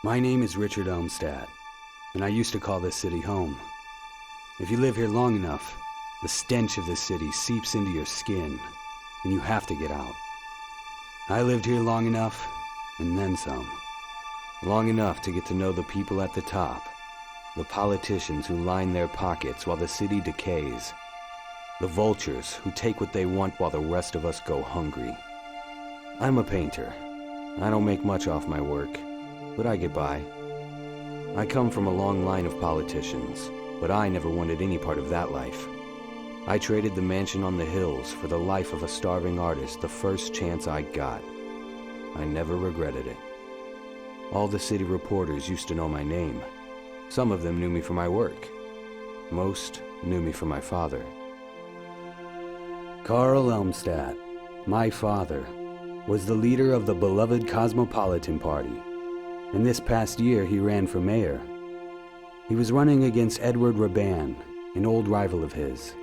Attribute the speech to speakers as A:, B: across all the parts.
A: My name is Richard Elmstat, and I used to call this city home. If you live here long enough, the stench of this city seeps into your skin, and you have to get out. I lived here long enough, and then some. Long enough to get to know the people at the top, the politicians who line their pockets while the city decays, the vultures who take what they want while the rest of us go hungry. I'm a painter. I don't make much off my work, but I get by. I come from a long line of politicians, but I never wanted any part of that life. I traded the mansion on the hills for the life of a starving artist the first chance I got. I never regretted it. All the city reporters used to know my name. Some of them knew me for my work. Most knew me for my father. Carl Elmstat, my father, was the leader of the beloved Cosmopolitan Party, and this past year he ran for mayor. He was running against Edward Raban, an old rival of his,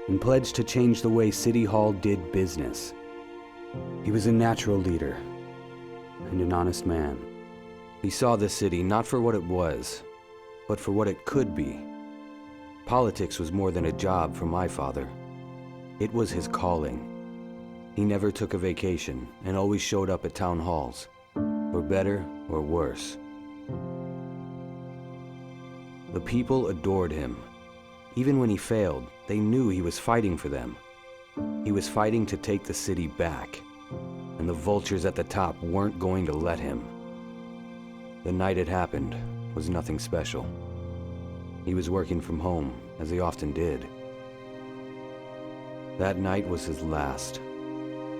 A: and pledged to change the way City Hall did business. He was a natural leader and an honest man. He saw the city not for what it was, but for what it could be. Politics was more than a job for my father. It was his calling. He never took a vacation and always showed up at town halls, for better or worse. The people adored him. Even when he failed, they knew he was fighting for them. He was fighting to take the city back, and the vultures at the top weren't going to let him. The night it happened was nothing special. He was working from home, as he often did. That night was his last.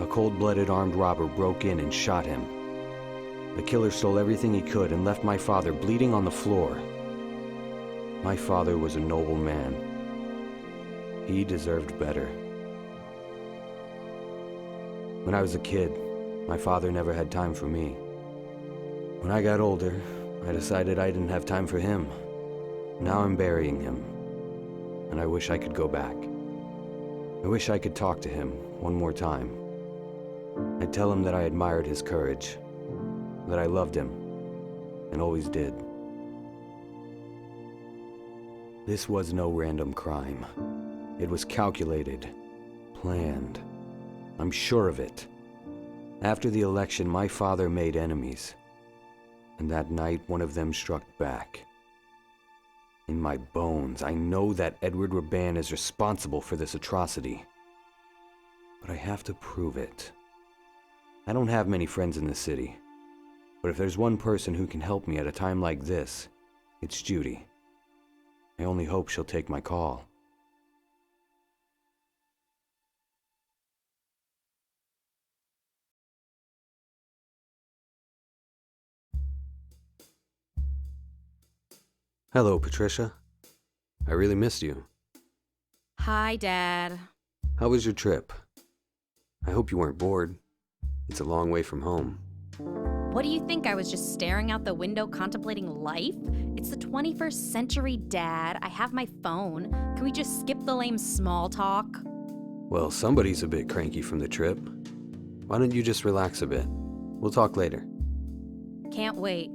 A: A cold-blooded armed robber broke in and shot him. The killer stole everything he could and left my father bleeding on the floor. My father was a noble man. He deserved better. When I was a kid, my father never had time for me. When I got older, I decided I didn't have time for him. Now I'm burying him, and I wish I could go back. I wish I could talk to him one more time. I'd tell him that I admired his courage, that I loved him, and always did. This was no random crime. It was calculated, planned. I'm sure of it. After the election, my father made enemies, and that night one of them struck back. In my bones, I know that Edward Raban is responsible for this atrocity, but I have to prove it. I don't have many friends in the city, but if there's one person who can help me at a time like this, it's Judy. I only hope she'll take my call. Hello, Patricia. I really missed you.
B: Hi, Dad.
A: How was your trip? I hope you weren't bored. It's a long way from home.
B: What do you think? I was just staring out the window contemplating life? It's the 21st century, Dad. I have my phone. Can we just skip the lame small talk?
A: Well, somebody's a bit cranky from the trip. Why don't you just relax a bit? We'll talk later.
B: Can't wait.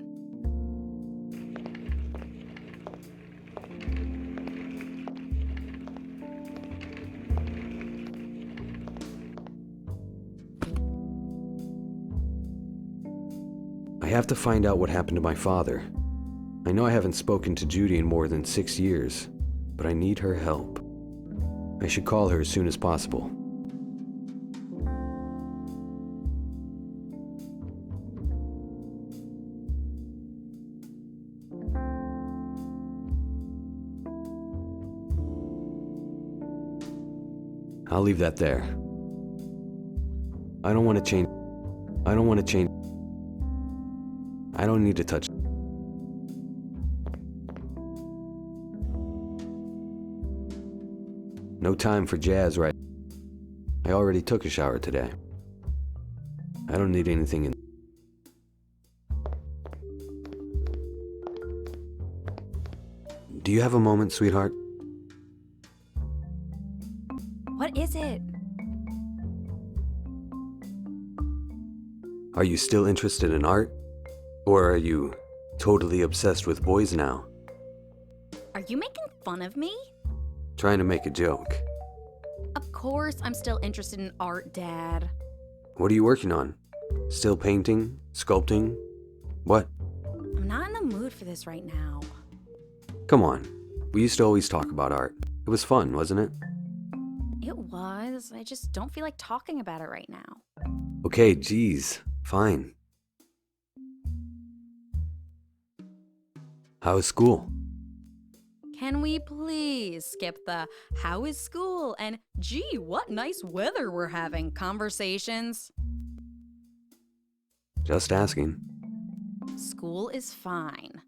A: I have to find out what happened to my father. I know I haven't spoken to Judy in more than 6 years, but I need her help. I should call her as soon as possible. I'll leave that there. I don't want to change. I don't need to touch. No time for jazz right. I already took a shower today. I don't need anything in. Do you have a moment, sweetheart?
B: What is it?
A: Are you still interested in art? Or are you
C: Totally obsessed with boys now.
B: Are you making fun of me?
C: Trying to make a joke.
B: Of course I'm still interested in art, Dad.
C: What are you working on? Still painting? Sculpting? What?
B: I'm not in the mood for this right now.
C: Come on. We used to always talk about art. It was fun, wasn't it?
B: It was. I just don't feel like talking about it right now.
C: Okay, geez. Fine. How is school?
B: Can we please skip the "how is school" and "gee, what nice weather we're having" conversations?
C: Just asking.
B: School is fine.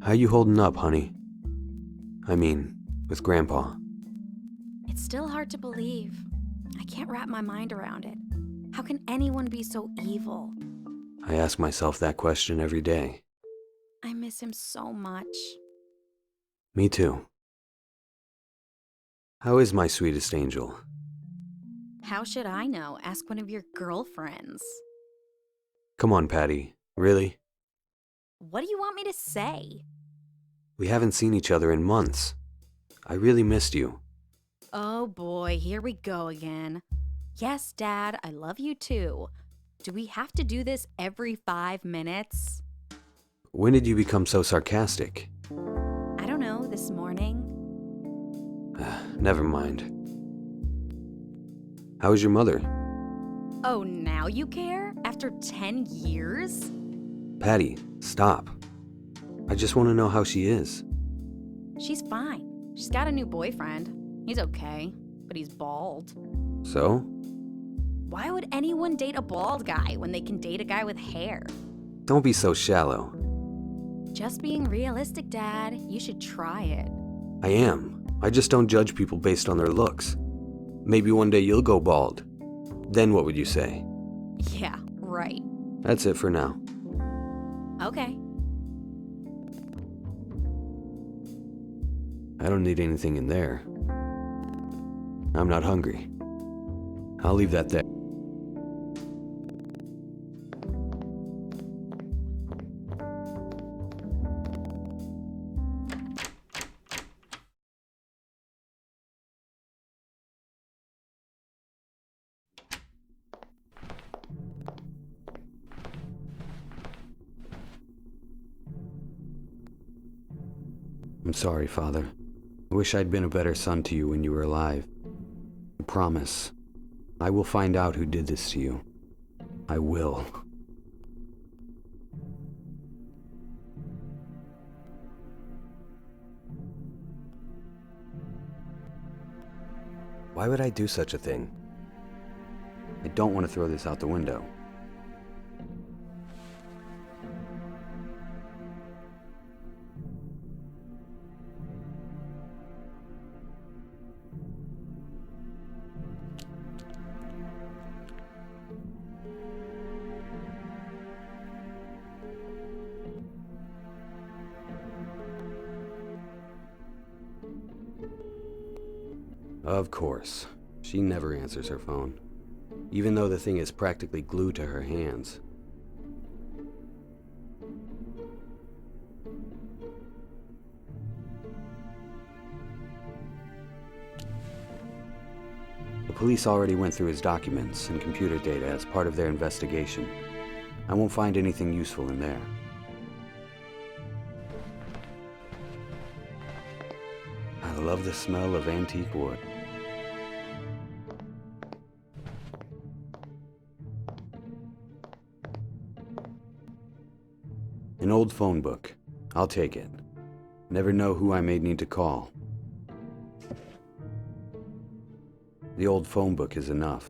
C: How you holding up, honey? I mean, with Grandpa.
B: It's still hard to believe. I can't wrap my mind around it. How can anyone be so evil?
C: I ask myself that question every day.
B: I miss him so much.
C: Me too. How is my sweetest angel?
B: How should I know? Ask one of your girlfriends.
C: Come on, Patty. Really?
B: What do you want me to say?
C: We haven't seen each other in months. I really missed you.
B: Oh boy, here we go again. Yes, Dad, I love you too. Do we have to do this every 5 minutes?
C: When did you become so sarcastic?
B: I don't know, this morning?
C: Never mind. How is your mother?
B: Oh, now you care? After 10 years?
C: Patty, stop. I just want to know how she is.
B: She's fine. She's got a new boyfriend. He's okay, but he's bald.
C: So?
B: Why would anyone date a bald guy when they can date a guy with hair?
C: Don't be so shallow.
B: Just being realistic, Dad. You should try it.
C: I am. I just don't judge people based on their looks. Maybe one day you'll go bald. Then what would you say?
B: Yeah, right.
C: That's it for now.
B: Okay.
C: I don't need anything in there. I'm not hungry. I'll leave that there. I'm sorry, Father. I wish I'd been a better son to you when you were alive. I promise. I will find out who did this to you. I will. Why would I do such a thing? I don't want to throw this out the window. Of course. She never answers her phone, even though the thing is practically glued to her hands. The police already went through his documents and computer data as part of their investigation. I won't find anything useful in there. I love the smell of antique wood. An old phone book. I'll take it. Never know who I may need to call. The old phone book is enough.